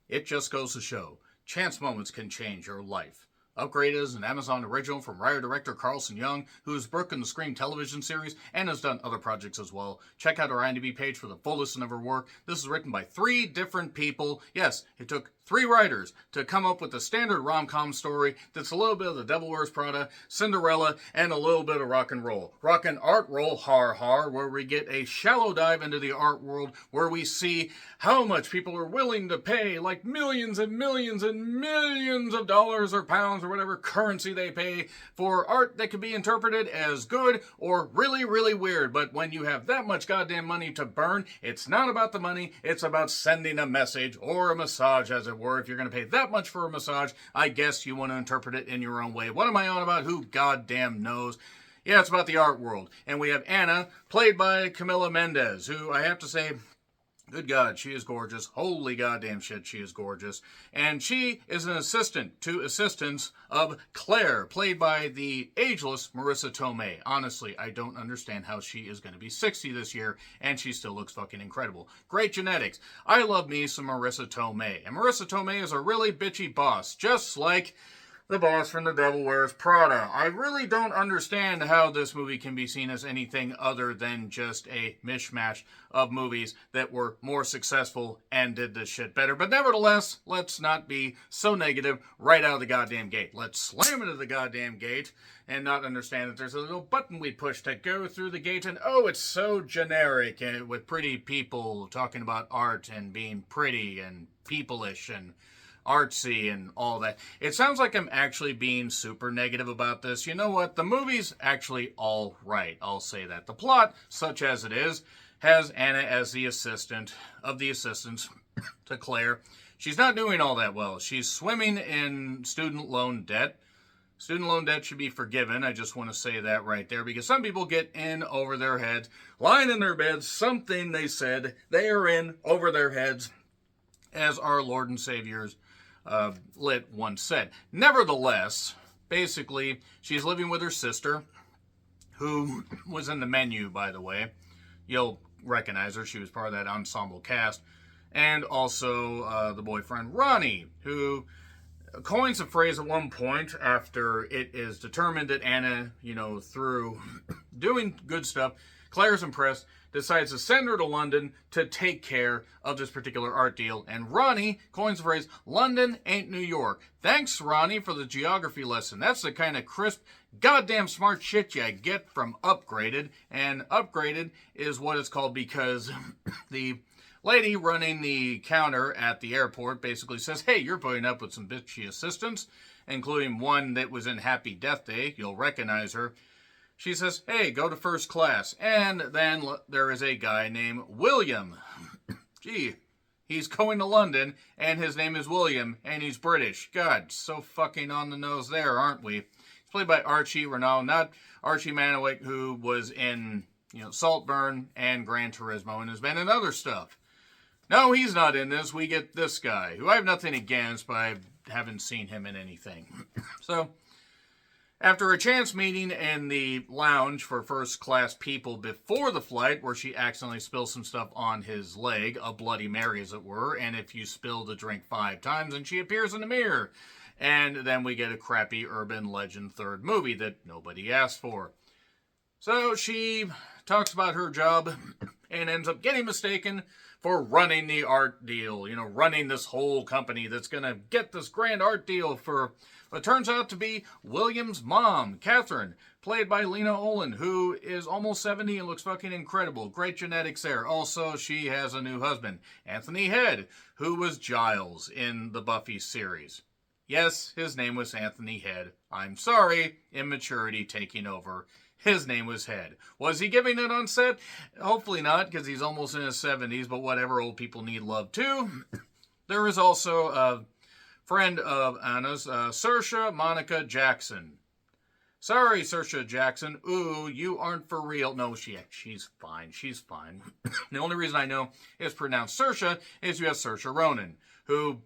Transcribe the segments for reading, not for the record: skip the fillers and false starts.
It just goes to show, chance moments can change your life. Upgrade is an Amazon original from writer director Carlson Young, who has worked on the Scream television series and has done other projects as well. Check out our IMDb page for the full list of her work. This is written by 3 different people. Yes, it took 3 writers to come up with a standard rom-com story that's a little bit of The Devil Wears Prada, Cinderella, and a little bit of rock and roll. Rock and art roll, har har, where we get a shallow dive into the art world where we see how much people are willing to pay, like millions and millions and millions of dollars or pounds or whatever currency they pay for art that can be interpreted as good or really, really weird. But when you have that much goddamn money to burn, it's not about the money, it's about sending a message or a massage, as it were. If you're going to pay that much for a massage, I guess you want to interpret it in your own way. What am I on about? Who goddamn knows? Yeah, it's about the art world. And we have Anna, played by Camila Mendes, who I have to say, good God, she is gorgeous. Holy goddamn shit, she is gorgeous. And she is an assistant to assistants of Claire, played by the ageless Marissa Tomei. Honestly, I don't understand how she is going to be 60 this year, and she still looks fucking incredible. Great genetics. I love me some Marissa Tomei. And Marissa Tomei is a really bitchy boss, just like the boss from The Devil Wears Prada. I really don't understand how this movie can be seen as anything other than just a mishmash of movies that were more successful and did this shit better. But nevertheless, let's not be so negative right out of the goddamn gate. Let's slam into the goddamn gate and not understand that there's a little button we push to go through the gate, and oh, it's so generic, and with pretty people talking about art and being pretty and people-ish and artsy and all that. It sounds like I'm actually being super negative about this. You know what? The movie's actually all right. I'll say that. The plot, such as it is, has Anna as the assistant of the assistants to Claire. She's not doing all that well. She's swimming in student loan debt. Student loan debt should be forgiven. I just want to say that right there, because some people get in over their heads, lying in their beds, something they said they are in over their heads, as our Lord and Savior's Lit once said. Nevertheless, basically, she's living with her sister, who was in the menu, by the way. You'll recognize her. She was part of that ensemble cast. And also the boyfriend, Ronnie, who coins a phrase at one point after it is determined that Anna, through doing good stuff, Claire's impressed, decides to send her to London to take care of this particular art deal. And Ronnie coins the phrase, London ain't New York. Thanks, Ronnie, for the geography lesson. That's the kind of crisp, goddamn smart shit you get from Upgraded. And Upgraded is what it's called because the lady running the counter at the airport basically says, hey, you're putting up with some bitchy assistants, including one that was in Happy Death Day. You'll recognize her. She says, hey, go to first class. And then there is a guy named William. Gee, he's going to London, and his name is William, and he's British. God, so fucking on the nose there, aren't we? He's played by Archie Renal, not Archie Manawick, who was in, Saltburn and Gran Turismo, and has been in other stuff. No, he's not in this. We get this guy, who I have nothing against, but I haven't seen him in anything. So, after a chance meeting in the lounge for first-class people before the flight, where she accidentally spills some stuff on his leg, a Bloody Mary as it were, and if you spill the drink 5 times, and she appears in the mirror. And then we get a crappy urban legend third movie that nobody asked for. So she talks about her job and ends up getting mistaken for running the art deal, running this whole company that's going to get this grand art deal for what turns out to be William's mom, Catherine, played by Lena Olin, who is almost 70 and looks fucking incredible. Great genetics there. Also, she has a new husband, Anthony Head, who was Giles in the Buffy series. Yes, his name was Anthony Head. I'm sorry, immaturity taking over. His name was Head. Was he giving it on set? Hopefully not, because he's almost in his 70s, but whatever, old people need love too. There is also a friend of Anna's, Saoirse Monica Jackson. Sorry, Saoirse Jackson. Ooh, you aren't for real. No, she's fine. She's fine. The only reason I know it's pronounced Saoirse is you have Saoirse Ronan, who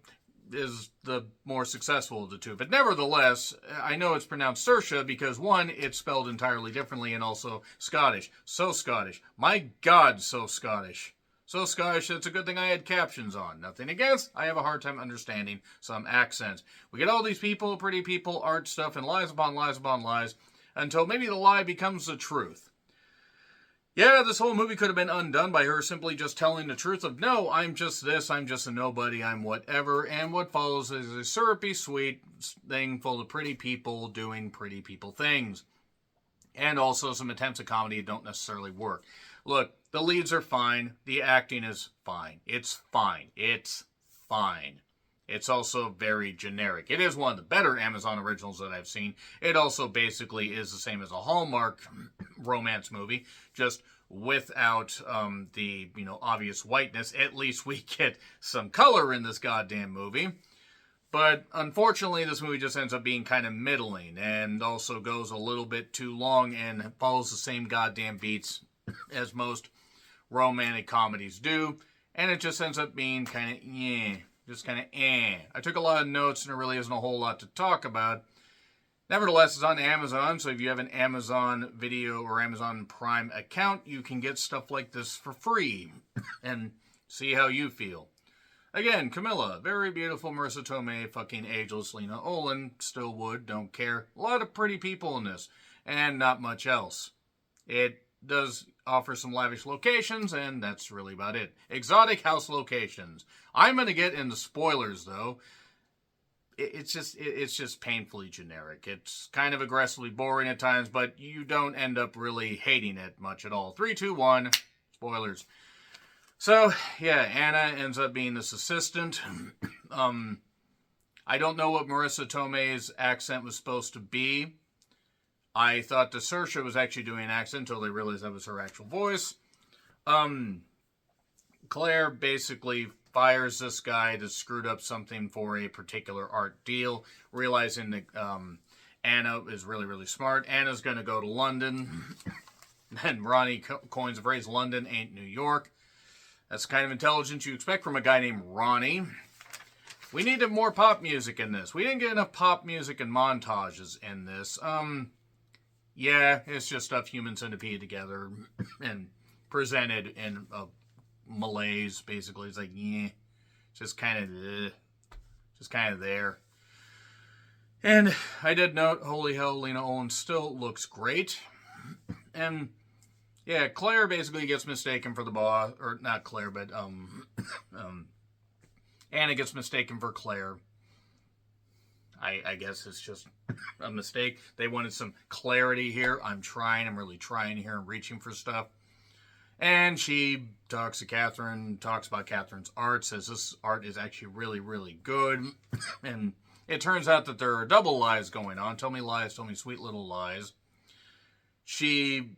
is the more successful of the two. But nevertheless, I know it's pronounced Saoirse because, one, it's spelled entirely differently, and also Scottish. So Scottish. My God, so Scottish. So Scottish, it's a good thing I had captions on. Nothing against, I have a hard time understanding some accents. We get all these people, pretty people, art stuff, and lies upon lies upon lies, until maybe the lie becomes the truth. Yeah, this whole movie could have been undone by her simply just telling the truth of, no, I'm just this, I'm just a nobody, I'm whatever, and what follows is a syrupy, sweet thing full of pretty people doing pretty people things. And also some attempts at comedy that don't necessarily work. Look, the leads are fine, the acting is fine. It's fine. It's fine. It's also very generic. It is one of the better Amazon originals that I've seen. It also basically is the same as a Hallmark romance movie, just without the obvious whiteness. At least we get some color in this goddamn movie. But unfortunately, this movie just ends up being kind of middling and also goes a little bit too long and follows the same goddamn beats as most romantic comedies do. And it just ends up being kind of I took a lot of notes and there really isn't a whole lot to talk about. Nevertheless, it's on Amazon, so if you have an Amazon Video or Amazon Prime account, you can get stuff like this for free and see how you feel. Again, Camilla, very beautiful. Marissa Tomei, fucking ageless. Lena Olin, still would, don't care. A lot of pretty people in this, and not much else. It does offer some lavish locations, and that's really about it. Exotic house locations. I'm going to get into spoilers, though. It's just painfully generic. It's kind of aggressively boring at times, but you don't end up really hating it much at all. 3, 2, 1, spoilers. So, yeah, Anna ends up being this assistant. I don't know what Marissa Tomei's accent was supposed to be. I thought that Saoirse was actually doing an accent until they realized that was her actual voice. Claire basically fires this guy that screwed up something for a particular art deal, realizing that Anna is really, really smart. Anna's going to go to London. And Ronnie coins the phrase, London ain't New York. That's the kind of intelligence you expect from a guy named Ronnie. We needed more pop music in this. We didn't get enough pop music and montages in this. Yeah, it's just stuff humans centipede together and presented in a malaise, basically. It's like, yeah, just kind of there. And I did note, holy hell, Lena Olin still looks great. And yeah, Claire basically gets mistaken for the boss, or not Claire, but Anna gets mistaken for Claire. I guess it's just a mistake. They wanted some clarity here. I'm really trying here and reaching for stuff. And she talks to Catherine, talks about Catherine's art, says this art is actually really, really good. And it turns out that there are double lies going on. Tell me lies, tell me sweet little lies. She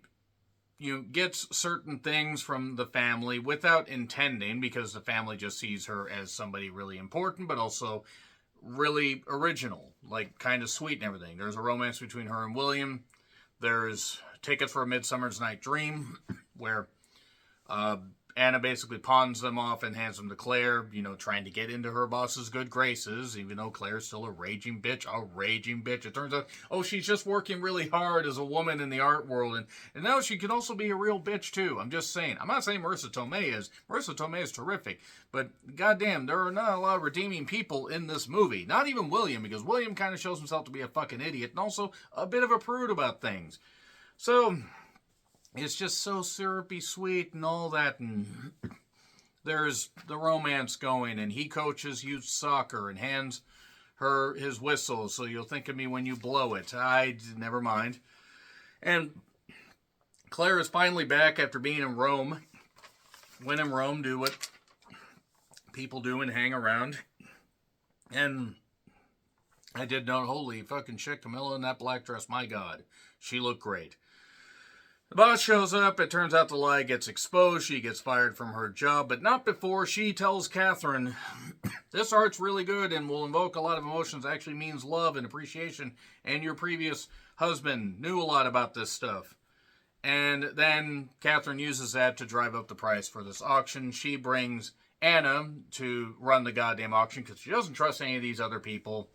gets certain things from the family without intending, because the family just sees her as somebody really important, but also really original, like kind of sweet and everything. There's a romance between her and William. There's Tickets for a Midsummer's Night Dream, where Anna basically pawns them off and hands them to Claire, trying to get into her boss's good graces, even though Claire's still a raging bitch. It turns out, she's just working really hard as a woman in the art world, and now she can also be a real bitch too. I'm just saying. I'm not saying Marissa Tomei is. Marissa Tomei is terrific, but goddamn, there are not a lot of redeeming people in this movie. Not even William, because William kind of shows himself to be a fucking idiot, and also a bit of a prude about things. So it's just so syrupy sweet and all that, and there's the romance going, and he coaches youth soccer and hands her his whistle, so you'll think of me when you blow it. Never mind. And Claire is finally back after being in Rome. When in Rome, do what people do and hang around. And I did note, holy fucking shit, Camilla in that black dress, my god, she looked great. The boss shows up. It turns out the lie gets exposed. She gets fired from her job, but not before she tells Catherine, this art's really good and will invoke a lot of emotions. Actually means love and appreciation, and your previous husband knew a lot about this stuff. And then Catherine uses that to drive up the price for this auction. She brings Anna to run the goddamn auction because she doesn't trust any of these other people.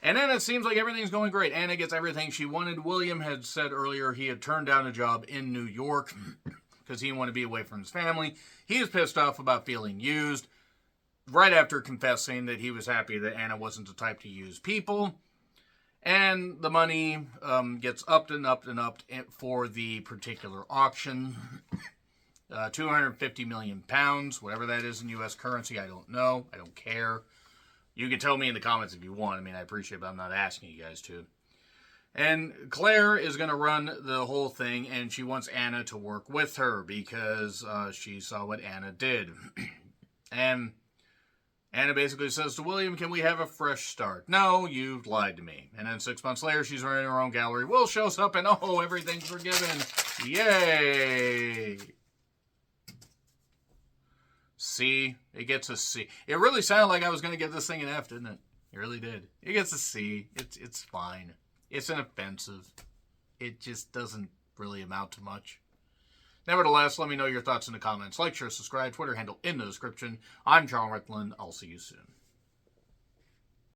And then it seems like everything's going great. Anna gets everything she wanted. William had said earlier he had turned down a job in New York because he didn't want to be away from his family. He is pissed off about feeling used, right after confessing that he was happy that Anna wasn't the type to use people. And the money gets upped and upped and upped for the particular auction. 250 million pounds, whatever that is in U.S. currency, I don't know. I don't care. You can tell me in the comments if you want. I mean, I appreciate it, but I'm not asking you guys to. And Claire is going to run the whole thing, and she wants Anna to work with her because she saw what Anna did. And Anna basically says to William, can we have a fresh start? No, you've lied to me. And then 6 months later, she's running her own gallery. Will shows up, and oh, everything's forgiven. Yay! C. It gets a C. It really sounded like I was going to get this thing an F, didn't it? It really did. It gets a C. It's fine. It's inoffensive. It just doesn't really amount to much. Nevertheless, let me know your thoughts in the comments. Like, share, subscribe, Twitter handle in the description. I'm Charles Rickland. I'll see you soon.